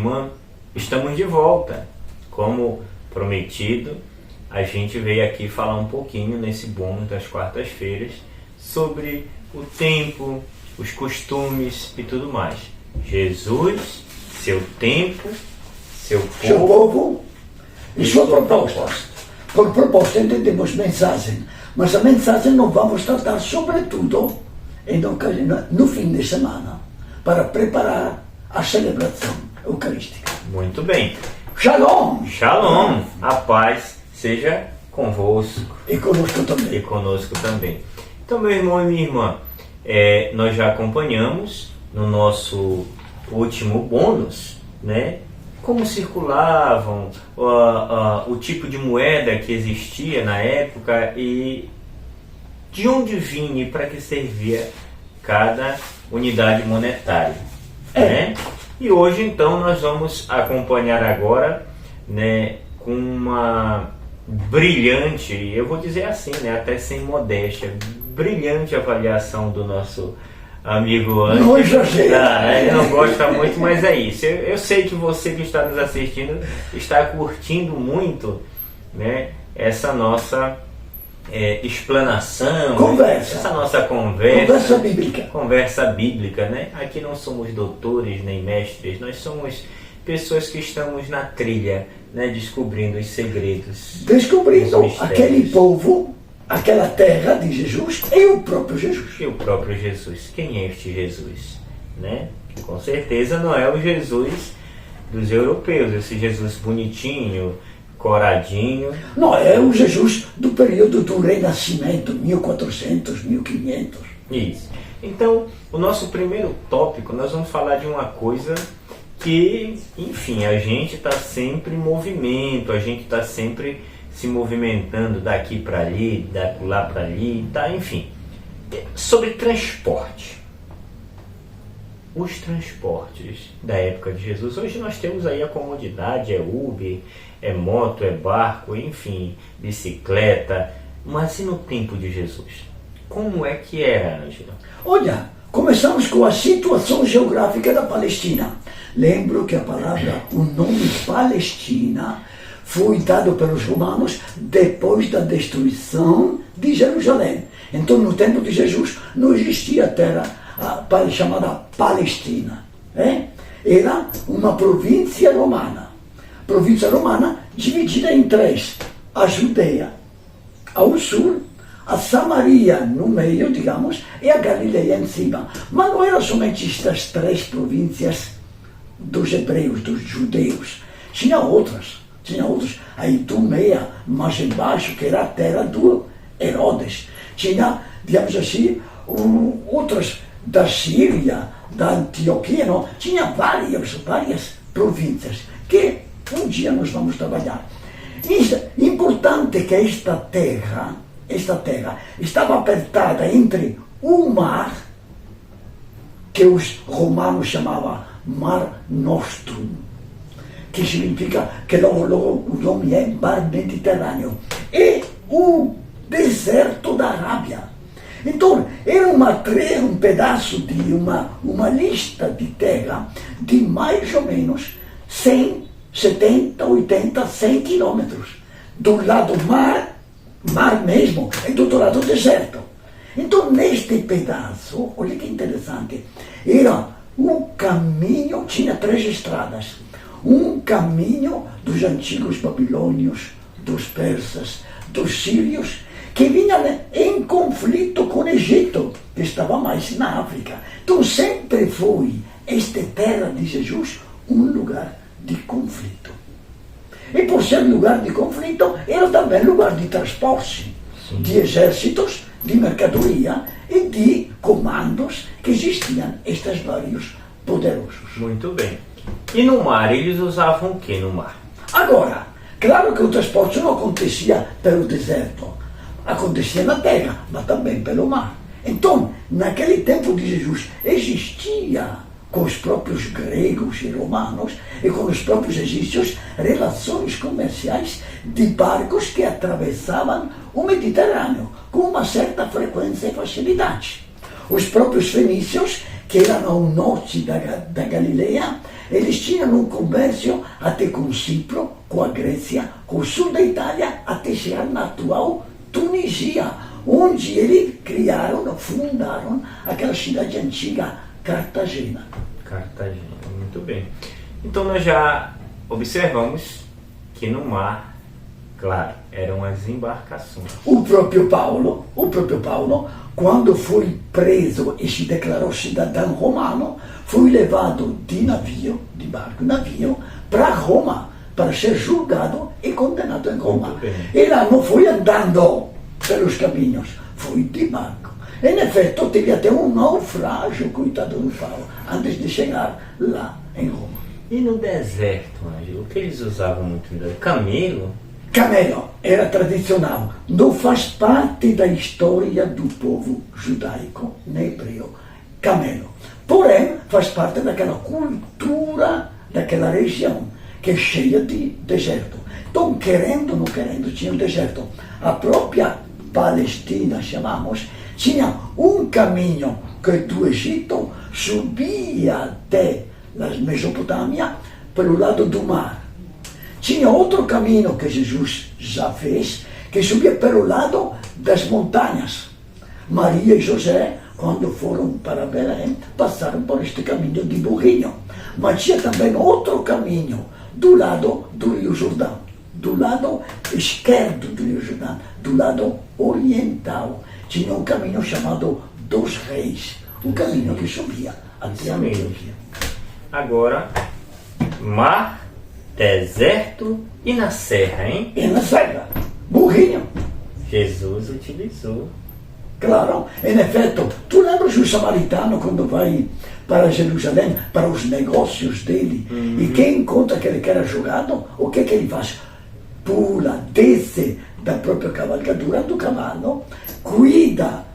irmã, estamos de volta. Como prometido, a gente veio aqui falar um pouquinho nesse bônus das quartas-feiras sobre o tempo, os costumes e tudo mais. Jesus, seu tempo, seu povo e sua proposta. Por proposta entendemos mensagem, mas a mensagem não vamos tratar sobretudo no fim de semana, para preparar a celebração eucarística. Muito bem. Shalom! Shalom! A paz seja convosco. E conosco também. E conosco também. Então, meu irmão e minha irmã, nós já acompanhamos no nosso último bônus, né? Como circulavam, o tipo de moeda que existia na época e de onde vinha e para que servia cada unidade monetária. Né? E hoje, então, nós vamos acompanhar agora, né, com uma brilhante, eu vou dizer assim, né, até sem modéstia, brilhante avaliação do nosso amigo Ângelo. Não exagera. Ele não gosta muito, mas é isso. Eu sei que você que está nos assistindo está curtindo muito, né, essa nossa explanação, conversa. Essa nossa conversa bíblica. Conversa bíblica, né? Aqui não somos doutores nem mestres, nós somos pessoas que estamos na trilha, né, descobrindo os segredos. Descobrindo aquele povo, aquela terra de Jesus e o próprio Jesus. E o próprio Jesus. Quem é este Jesus? Né? Com certeza não é o Jesus dos europeus, esse Jesus bonitinho, coradinho. Não, é o Jesus do período do Renascimento, 1400, 1500. Isso. Então, o nosso primeiro tópico, nós vamos falar de uma coisa que, enfim, a gente está sempre em movimento, a gente está sempre se movimentando daqui para ali, da lá para ali, tá? Enfim, sobre transporte. Os transportes da época de Jesus. Hoje nós temos aí a comodidade, é Uber, é moto, é barco, enfim, bicicleta. Mas e no tempo de Jesus? Como é que era, Ângela? Olha, começamos com a situação geográfica da Palestina. Lembro que a palavra, o nome Palestina, foi dado pelos romanos depois da destruição de Jerusalém. Então, no tempo de Jesus, não existia terra chamada Palestina. Era uma província romana. Província romana dividida em três: a Judeia ao sul, a Samaria no meio, digamos, e a Galileia em cima. Mas não eram somente estas três províncias dos hebreus, dos judeus. Tinha outros, a Idumeia, mais embaixo, que era a terra do Herodes. Tinha, digamos assim, outras da Síria, da Antioquia, não? Tinha várias províncias que um dia nós vamos trabalhar. Isso, importante que esta terra estava apertada entre o mar, que os romanos chamavam Mar Nostrum, que significa que logo o nome é Mar Mediterrâneo, e o deserto da Arábia. Então, era um pedaço de uma lista de terra de mais ou menos 100, 70, 80, 100 quilômetros. Do lado mar mesmo, e do outro lado deserto. Então, neste pedaço, olha que interessante, era um caminho, tinha três estradas. Um caminho dos antigos babilônios, dos persas, dos sírios, que vinha em conflito com o Egito, que estava mais na África. Então sempre foi esta terra de Jesus um lugar de conflito. E por ser lugar de conflito, era também lugar de transporte, de exércitos, de mercadoria e de comandos que existiam estes vários poderosos. Muito bem. E no mar, eles usavam o que no mar? Agora, claro que o transporte não acontecia pelo deserto, acontecia na terra, mas também pelo mar. Então, naquele tempo de Jesus, existia com os próprios gregos e romanos e com os próprios egípcios relações comerciais de barcos que atravessavam o Mediterrâneo com uma certa frequência e facilidade. Os próprios fenícios, que eram ao norte da Galileia, Eles tinham um comércio até com Cipro, com a Grécia, com o sul da Itália, até chegar na atual Tunísia, onde eles fundaram aquela cidade antiga, Cartagena. Cartagena, muito bem. Então nós já observamos que no mar, claro, eram as embarcações. O próprio Paulo, quando foi preso e se declarou cidadão romano, foi levado de navio, para Roma, para ser julgado e condenado em Roma. Ele não foi andando pelos caminhos, foi de barco. Em efeito, teve até um naufrágio, coitado do Paulo, antes de chegar lá em Roma. E no deserto, Ângelo, o que eles usavam muito? Camelo? Camelo era tradicional, não faz parte da história do povo judaico, nem hebreu. Camelo. Porém, faz parte daquela cultura daquela região, que é cheia de deserto. Então, querendo ou não querendo, tinha um deserto. A própria Palestina, chamamos, tinha um caminho que do Egito subia até a Mesopotâmia pelo lado do mar. Tinha outro caminho que Jesus já fez, que subia pelo lado das montanhas. Maria e José, quando foram para Belém, passaram por este caminho de burrinho. Mas tinha também outro caminho do lado do Rio Jordão, do lado esquerdo do Rio Jordão, do lado oriental. Tinha um caminho chamado dos Reis, o caminho que subia até a Antioquia. Agora, mar, deserto e na serra, hein? E na serra, burrinho. Jesus utilizou. Claro, em efeito, tu lembras o samaritano quando vai para Jerusalém, para os negócios dele, e quem encontra que ele quer jogado, o que ele faz? Pula, desce da própria cavalgadura do cavalo, cuida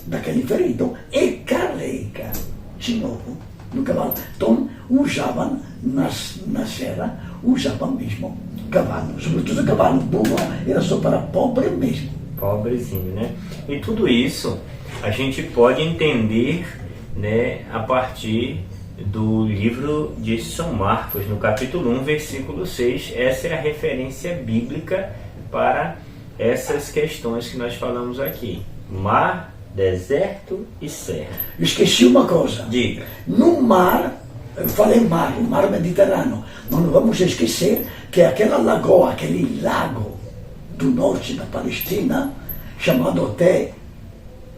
daquele ferido e carrega de novo no cavalo. Então, usavam na serra, usavam mesmo cavalo, sobretudo cavalo burro, era só para pobre mesmo. Pobrezinho, né? E tudo isso a gente pode entender, né, a partir do livro de São Marcos, no capítulo 1, versículo 6. Essa é a referência bíblica para essas questões que nós falamos aqui. Mar, deserto e serra. Esqueci uma coisa. Diga. No mar, eu falei mar, o mar Mediterrâneo, mas não vamos esquecer que aquela lagoa, aquele lago do norte da Palestina, chamado até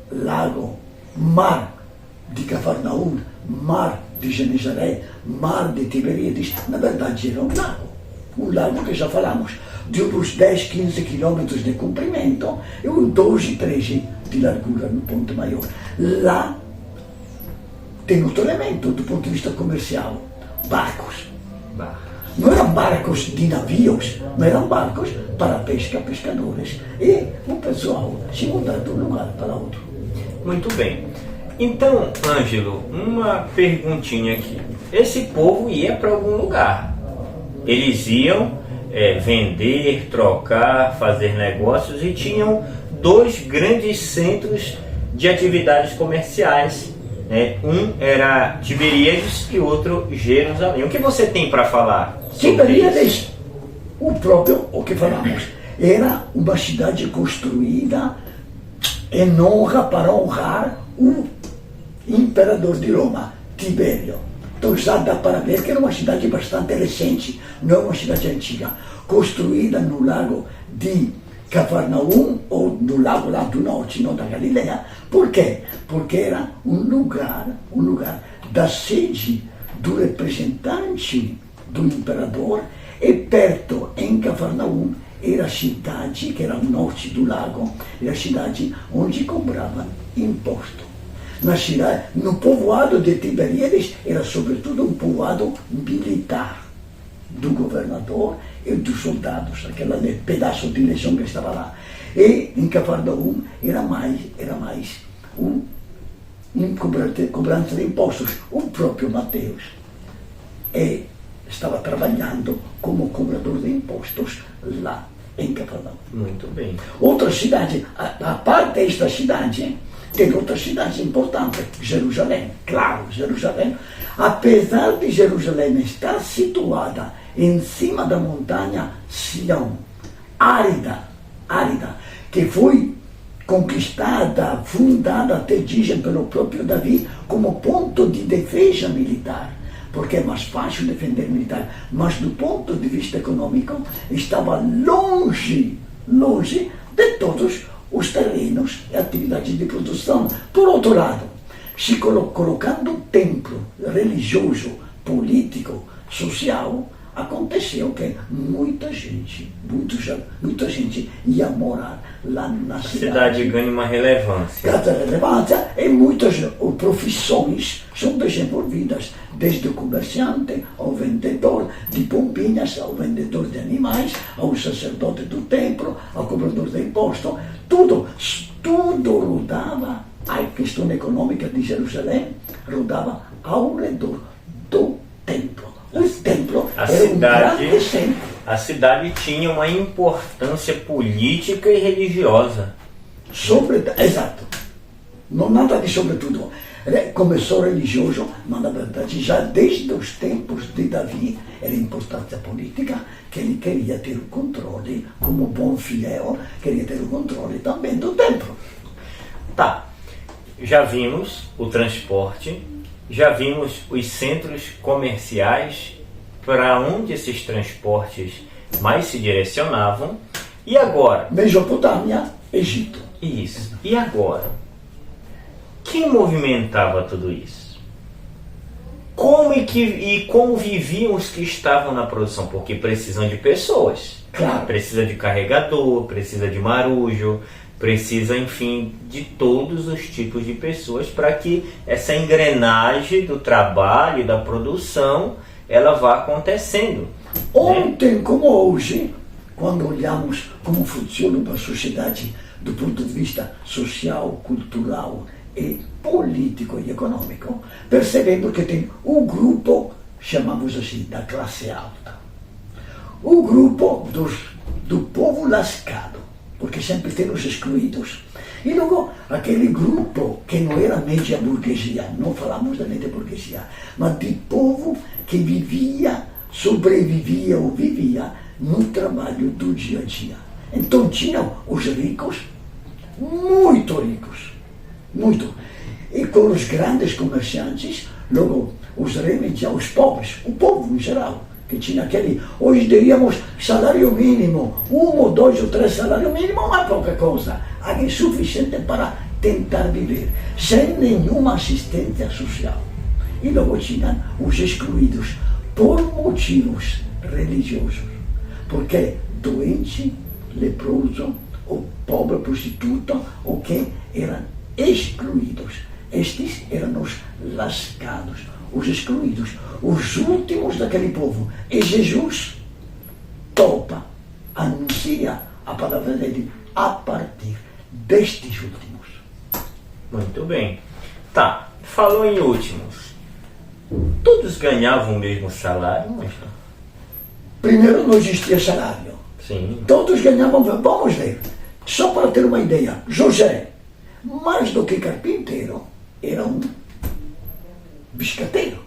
lago, mar de Cafarnaum, mar de Genezaré, mar de Tiberíades, na verdade era um lago que já falamos, de uns 10, 15 quilômetros de comprimento e uns 12, 13 de largura no ponto maior. Lá tem outro elemento do ponto de vista comercial, barcos. Não eram barcos de navios, mas eram barcos para pesca, pescadores. E o pessoal se mudava de um lugar para outro. Muito bem. Então, Ângelo, uma perguntinha aqui. Esse povo ia para algum lugar. Eles iam vender, trocar, fazer negócios e tinham dois grandes centros de atividades comerciais. Um era Tiberíades e outro Jerusalém. O que você tem para falar? Tiberíades, o que falamos, era uma cidade construída em honra, para honrar o imperador de Roma, Tibério. Então já dá para ver que era uma cidade bastante recente, não é uma cidade antiga, construída no lago de Cafarnaum, ou no lago lá do norte, não da Galileia. Por quê? Porque era um lugar da sede do representante do imperador, e perto, em Cafarnaum, era a cidade, que era ao norte do lago, era a cidade onde cobravam imposto. Na cidade, no povoado de Tiberíades, era sobretudo um povoado militar, do governador e dos soldados, aquele pedaço de legião que estava lá. E em Cafarnaum era mais cobrança de impostos. O próprio Mateus estava trabalhando como cobrador de impostos lá em Cafarnaum. Muito bem. Outra cidade, a parte desta cidade, Tem outras cidades importantes, Jerusalém, claro, Jerusalém. Apesar de Jerusalém estar situada em cima da montanha Sião, árida, que foi conquistada, fundada, até dizem pelo próprio Davi, como ponto de defesa militar, porque é mais fácil defender militar, mas do ponto de vista econômico estava longe de todos os terrenos e atividades de produção. Por outro lado, se colocando templo religioso, político, social, aconteceu que muita gente ia morar lá na cidade. A cidade ganha uma relevância. E muitas profissões são desenvolvidas, desde o comerciante ao vendedor de pombinhas, ao vendedor de animais, ao sacerdote do templo, ao cobrador de imposto. Tudo rodava, a questão econômica de Jerusalém rodava ao redor do templo. O templo era um grande centro. A cidade tinha uma importância política e religiosa. Exato. Não nada de sobretudo. Começou religioso, mas na verdade já desde os tempos de Davi era importância política, que ele queria ter o controle, como bom fiel, queria ter o controle também do templo. Tá, já vimos o transporte, já vimos os centros comerciais para onde esses transportes mais se direcionavam. E agora? Mesopotâmia, Egito. Isso. E agora? Quem movimentava tudo isso? Como viviam os que estavam na produção? Porque precisam de pessoas. Claro. Precisa de carregador, precisa de marujo, precisa, enfim, de todos os tipos de pessoas para que essa engrenagem do trabalho e da produção ela vá acontecendo. Ontem, como hoje, quando olhamos como funciona a sociedade do ponto de vista social, cultural e político e econômico, percebendo que tem o grupo, chamamos assim, da classe alta, o grupo do povo lascado, porque sempre tem os excluídos, e logo aquele grupo que não era média burguesia, não falamos da média burguesia, mas de povo que sobrevivia ou vivia no trabalho do dia a dia. Então tinham os ricos, muito ricos, muito. E com os grandes comerciantes, logo os remediados, os pobres, o povo em geral, que tinha aquele, hoje diríamos, salário mínimo, 1 ou 2 ou 3 salário mínimo, não é pouca coisa, é suficiente para tentar viver, sem nenhuma assistência social. E logo tinham os excluídos, por motivos religiosos, porque doente, leproso, ou pobre prostituta, ou que eram excluídos. Estes eram os lascados, os excluídos, os últimos daquele povo. E Jesus topa, anuncia a palavra dele a partir destes últimos. Muito bem. Tá, falou em últimos. Todos ganhavam o mesmo salário? Mas não. Primeiro não existia salário. Sim. Todos ganhavam, vamos ver, só para ter uma ideia, José, mais do que carpinteiro, era um biscateiro.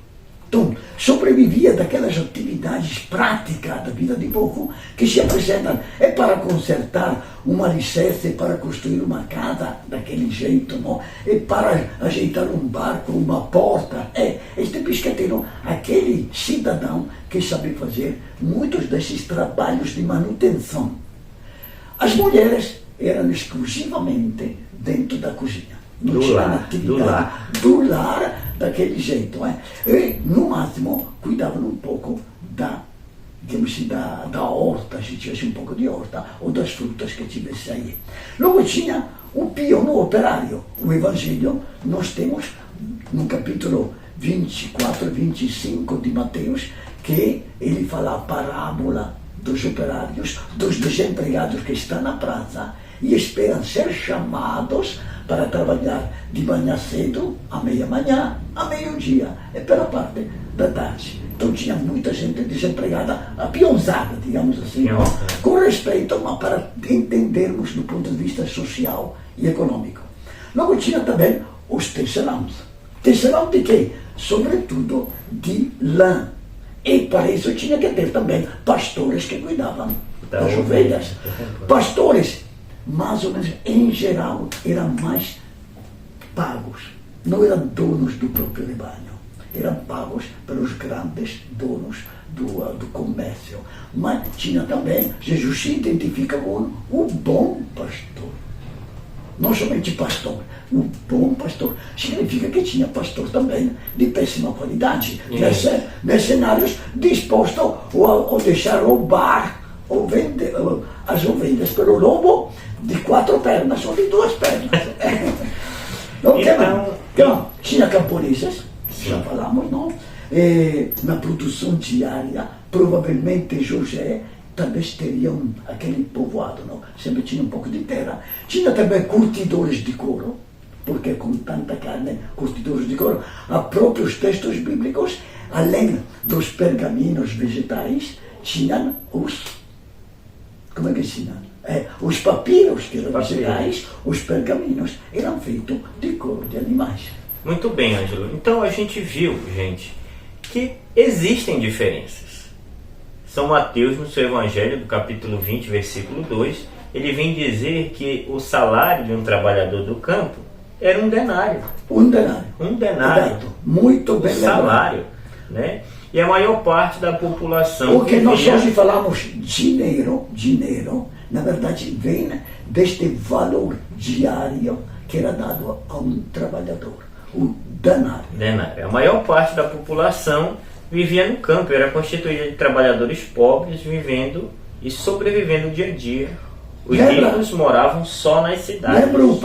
Então, sobrevivia daquelas atividades práticas da vida de povo que se apresentam. É para consertar um alicerce, para construir uma casa daquele jeito, não? É para ajeitar um barco, uma porta. É este biscateiro, aquele cidadão que sabe fazer muitos desses trabalhos de manutenção. As mulheres eram exclusivamente dentro da cozinha. Não tinha atividade do lar daquele jeito. E, no máximo, cuidavam um pouco da horta, se tivesse um pouco de horta, ou das frutas que tivesse aí. Logo tinha o peão, o operário. O Evangelho, nós temos no capítulo 24 e 25 de Mateus, que ele fala a parábola dos operários, dos desempregados que estão na praça e esperam ser chamados para trabalhar de manhã cedo, à meia-manhã, a meio-dia, e pela parte da tarde. Então tinha muita gente desempregada, apeãozada, digamos assim, com respeito, mas para entendermos do ponto de vista social e econômico. Logo tinha também os tecelãos. Tecelão de quê? Sobretudo de lã. E para isso tinha que ter também pastores que cuidavam das ovelhas. Pastores, mais ou menos, em geral, eram mais pagos. Não eram donos do próprio rebanho. Eram pagos pelos grandes donos do comércio. Mas tinha também, Jesus se identifica com o bom pastor. Não somente pastor, o bom pastor. Significa que tinha pastor também de péssima qualidade. Mercenários dispostos a deixar roubar ou vender as ovelhas pelo lobo de 4 pernas ou de 2 pernas. Então, tinha camponesas, já falamos, não? Na produção diária, provavelmente José talvez teriam aquele povoado, não? Sempre tinha um pouco de terra. Tinha também curtidores de couro, porque com tanta carne, curtidores de couro, há próprios textos bíblicos, além dos pergaminhos vegetais, tinham como é que se chama? Os papiros, que eram vegetais, os pergaminhos, eram feitos de couro de animais. Muito bem, Ângelo. Então a gente viu, gente, que existem diferenças. São Mateus, no seu Evangelho, do capítulo 20, versículo 2, ele vem dizer que o salário de um trabalhador do campo era um denário. Um denário. Um denário. Exato. Muito bem lembrado. Salário, né? E a maior parte da população... Porque nós hoje falamos dinheiro, na verdade vem deste valor diário que era dado a um trabalhador, o denário. A maior parte da população vivia no campo, era constituída de trabalhadores pobres vivendo e sobrevivendo dia a dia. Os ricos moravam só nas cidades. Lembra o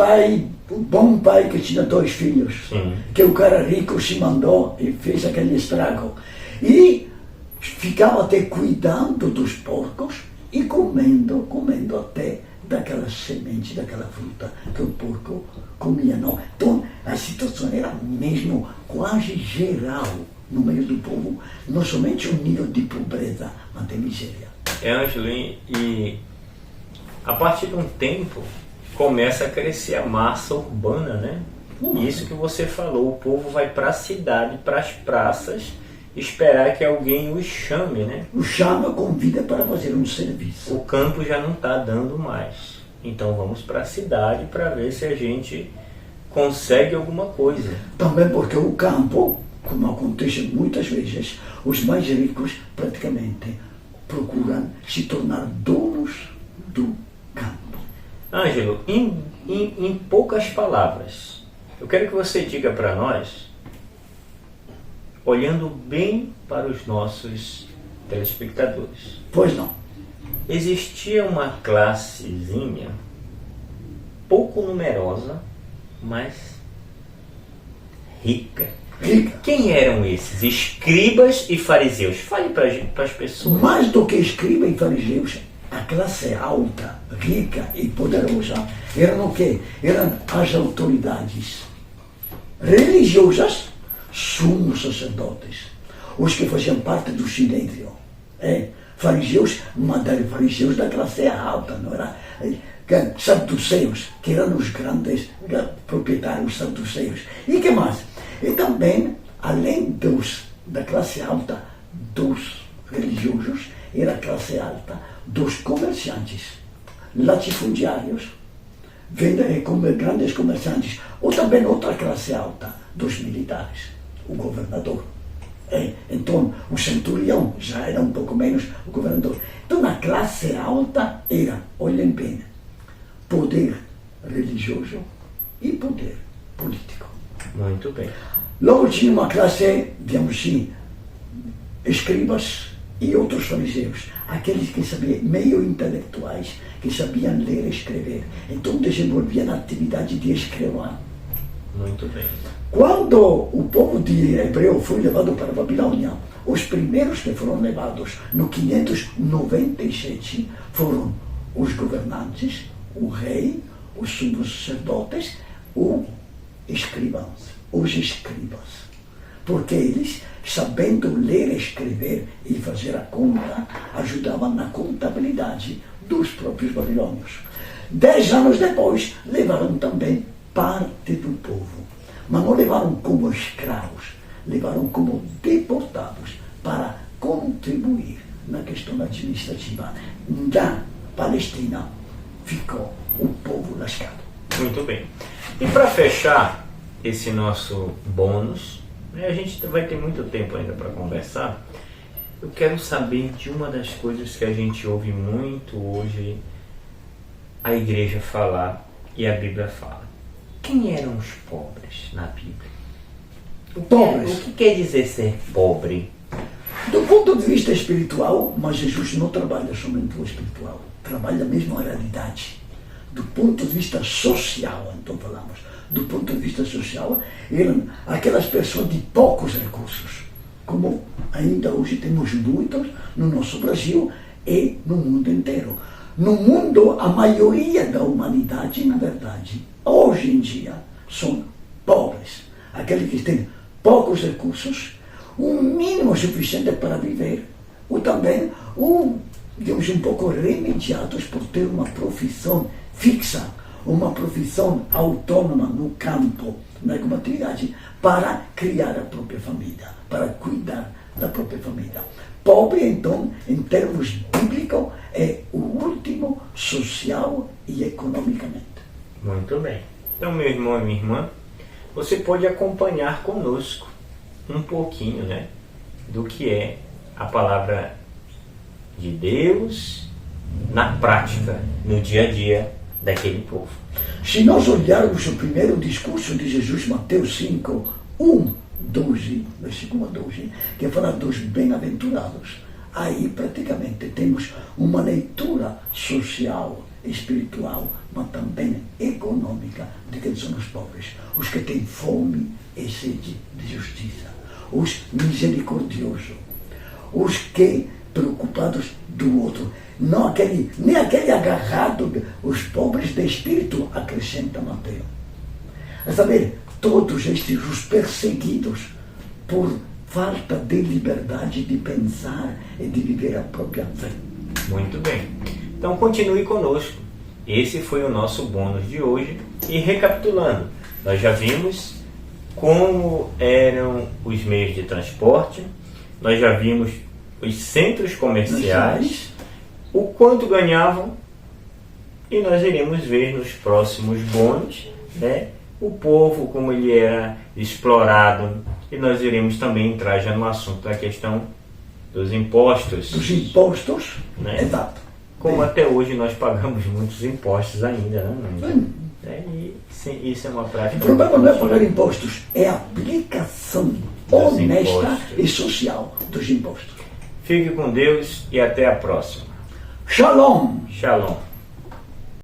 bom pai que tinha 2 filhos? Sim. Que o cara rico se mandou e fez aquele estrago. E ficava até cuidando dos porcos e comendo até daquela semente, daquela fruta que o porco comia. Não. Então a situação era mesmo quase geral no meio do povo, não somente um nível de pobreza, mas de miséria. Ângelo, e a partir de um tempo começa a crescer a massa urbana, né? Isso que você falou, o povo vai para a cidade, para as praças, esperar que alguém os chame, né? O chama, convida para fazer um serviço. O campo já não está dando mais. Então vamos para a cidade para ver se a gente consegue alguma coisa. Também porque o campo, como acontece muitas vezes, os mais ricos praticamente procuram se tornar donos do campo. Ângelo, em poucas palavras, eu quero que você diga para nós, olhando bem para os nossos telespectadores. Pois não. Existia uma classezinha pouco numerosa, mas rica. Quem eram esses? Escribas e fariseus. Fale para as pessoas. Mais do que escribas e fariseus, a classe alta, rica e poderosa, eram o quê? Eram as autoridades religiosas, sumos sacerdotes, os que faziam parte do sinédrio. Fariseus, mas fariseus da classe alta, não era? Saduceus, que eram os grandes proprietários saduceus. E que mais? E também, além da classe alta dos religiosos, era a classe alta dos comerciantes, latifundiários, grandes comerciantes, ou também outra classe alta dos militares, o governador. Então, o centurião já era um pouco menos o governador. Então, a classe alta era, olhem bem, poder religioso e poder político. Muito bem. Logo tinha uma classe, digamos assim, escribas e outros fariseus, aqueles que sabiam, meio intelectuais, que sabiam ler e escrever. Então desenvolviam a atividade de escrivão. Muito bem. Quando o povo de Hebreu foi levado para a Babilônia, os primeiros que foram levados no 597 foram os governantes, o rei, os sumos sacerdotes, os escribas. Porque eles, sabendo ler, escrever e fazer a conta, ajudavam na contabilidade dos próprios babilônios. 10 anos depois, levaram também parte do povo. Mas não levaram como escravos, levaram como deportados para contribuir na questão administrativa. Da Palestina ficou o povo lascado. Muito bem. E para fechar esse nosso bônus, a gente vai ter muito tempo ainda para conversar. Eu quero saber de uma das coisas que a gente ouve muito hoje a igreja falar e a Bíblia fala. Quem eram os pobres na Bíblia? Pobres. O que quer dizer ser pobre? Do ponto de vista espiritual, mas Jesus não trabalha somente o espiritual, trabalha mesmo a realidade. Do ponto de vista social, então falamos, do ponto de vista social, eram aquelas pessoas de poucos recursos, como ainda hoje temos muitos no nosso Brasil e no mundo inteiro. No mundo, a maioria da humanidade, na verdade, hoje em dia, são pobres. Aqueles que têm poucos recursos, o mínimo suficiente para viver, ou também, digamos, um pouco remediados por ter uma profissão fixa, uma profissão autônoma no campo, na atividade, para criar a própria família, para cuidar da própria família. Pobre, então, em termos bíblicos, é o último social e economicamente. Muito bem. Então, meu irmão e minha irmã, você pode acompanhar conosco um pouquinho, né, do que é a palavra de Deus na prática, no dia a dia daquele povo. Se nós olharmos o primeiro discurso de Jesus, Mateus 5, 12, versículo 12, que fala dos bem-aventurados, aí praticamente temos uma leitura social, espiritual, mas também econômica de quem são os pobres. Os que têm fome e sede de justiça, os misericordiosos, os que preocupados do outro, não nem aquele agarrado, os pobres de espírito, acrescenta Mateus. A saber, todos estes, os perseguidos por falta de liberdade de pensar e de viver a própria fé. Muito bem. Então continue conosco. Esse foi o nosso bônus de hoje. E recapitulando, nós já vimos como eram os meios de transporte, nós já vimos os centros comerciais, o quanto ganhavam, e nós iremos ver nos próximos bônus, né, o povo, como ele era explorado, e nós iremos também entrar já no assunto da questão dos impostos. Dos impostos, né? Exato. Como até hoje nós pagamos muitos impostos ainda, né? E isso é uma prática. O problema não é pagar impostos, é a aplicação honesta e social dos impostos. Fique com Deus e até a próxima. Shalom! Shalom.